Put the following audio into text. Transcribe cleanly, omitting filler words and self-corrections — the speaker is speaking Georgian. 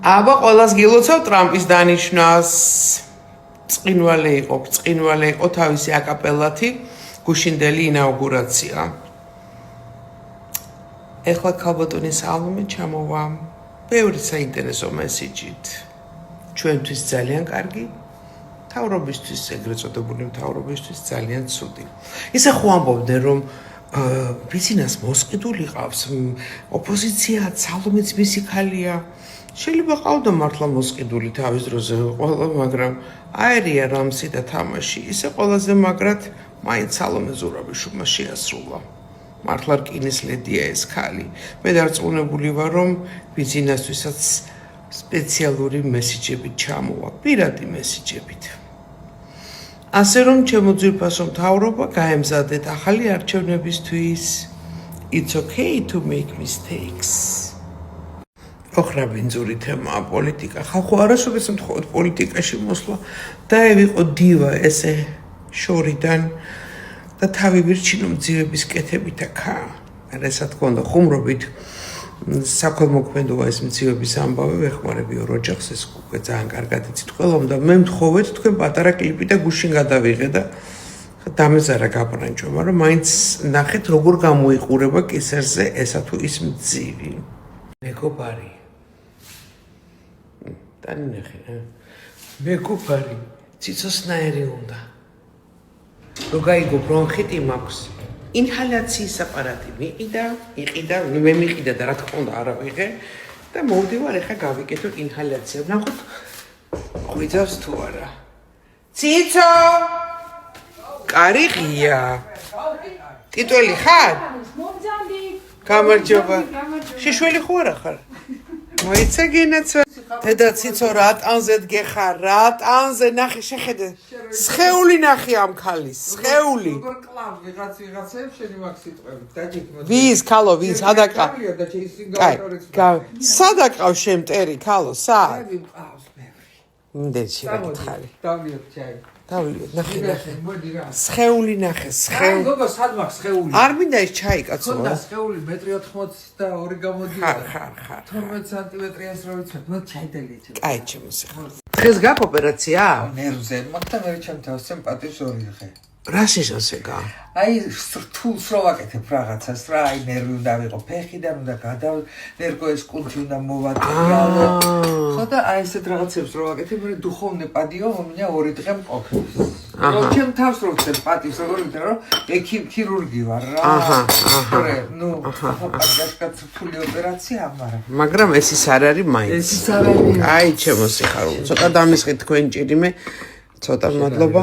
აბა ყველას გილოცავ ტრამპის დანიშვნას. წყინვალე იყო თავისი აკაპელათი გუშინდელი ინაუგურაცია. ეხლა ქალბატონის ალბომი ჩამოვა ბევრი საინტერესო მესიჯით. ჩვენთვის ძალიან კარგი, მთავრობისთვის, ეგრეთ წოდებული მთავრობისთვის ძალიან ცუდი. ისე ხო ამბობდნენ, რომ ბიზნეს მოსყიდული ყავს, ოპოზიციაც, ალბომიც მისი ქალია. შეიძლება ყავდა მართლა მოსყიდული თავის დროზე ყველა, მაგრამ აერია რამსი და თამაში, ისე ყველაზე მაგრად მაინც სალომე ზურაბიშვილმა შეასრულა. მართლა რკინის ლედია ეს ქალი. მე დარწმუნებული ვარ, რომ ბიზნესთვისაც სპეციალური მესიჯები ჩამოვა, პირადი მესიჯებით. ასე რომ ჩემო ძვირფასო მთავრობა გაემზადეთ ახალი არჩევნებისთვის. It's okay to make mistakes. ოხრაბინძური თემაა პოლიტიკა. ხალხო არასოდეს მთხოვთ პოლიტიკაში მოსვლა. დაევიყო დივა ესე შორიდან და თავი ვირჩინო მძივების კეთებით აქა. რასად გქონდა ხუმრობით საქველმოქმედოა ეს მძივების ამბავი ვეხმარებიო ოჯახს ეს უკვე ძალიან კარგად იცით ყველამ და მე მთხოვეთ თქვენ პატარა კლიპი და გუშინ გადავიღე და დამეზარა გაბრანჭო, მაგრამ მაინც ნახეთ როგორ გამოიყურება კისერზე ესა თუ ის მძივი. მეგობარი დანახე მეგობარი ციცოსნაირი უნდა რო გაიგო ბრონხიტი მაქვს ინჰალაციის აპარატი იყიდა მე მიყიდა და რა თქმა უნდა არა ვიღე და მოვდივარ ეხა გავიკეთო ინჰალაცია ნახოთ ღვიძავს თუ არა ციცო კარი ღია ტიტველი ხარ გამარჯობა შიშველი ხო არა ხარ მოიცა გინაცვა დედა ციცო რა ტანზე დგეხარ რა ტანზე ნახე შეხედე სხეული ნახე ამ ქალის სხეული როგორ კლავ ვიღაცებს შენი მაგ სიტყვებით დაჭიქმო ვის ქალო ვის ადაკა სადაკავ შენ მტერი ქალო სად მყავს მე მდეჩი რა გითხარი დავიოთ ჩაი დავიოთ ნახე მოდი რა სხეული ნახე სხეული გოგო სად მაქვს სხეული არ მინდა ის ჩაი კაცო ხონდა სხეული 1.82 გამოდიოდა ხარ 12 სანტიმეტრიას რო ვიცით ნუ ჩაიდელიჩო კაი ჩემოსი დღეს გაკ ოპერაცია ნერვზე მაგთა მე ჩემ თავს სიმპათიის ორი ხე რა შეშოსეგა აი რთულს რო ვაკეთებ რაღაცას რა აი ნერვი უნდა ვიყო ფეხიდან უნდა გადავერგო ეს კუნთი უნდა მოვატრიალო ხო და აი ესეთ რაღაცებს რო ვაკეთებ მე დუხოვნე პადიო მომია 2 დღე მყოფის რო ჩემ თავს რო ვცემ პატის როგორ ვიტყვი რომ ქირურგი ვარ რა ხორე ნუ პატაშკაც ფული ოპერაცია მაგრამ ეს ის არ არის მაინც ეს ის არ არის აი ჩემო სიხარულო ცოტა დამისხეთ თქვენ ჭირიმე ცოტა მადლობა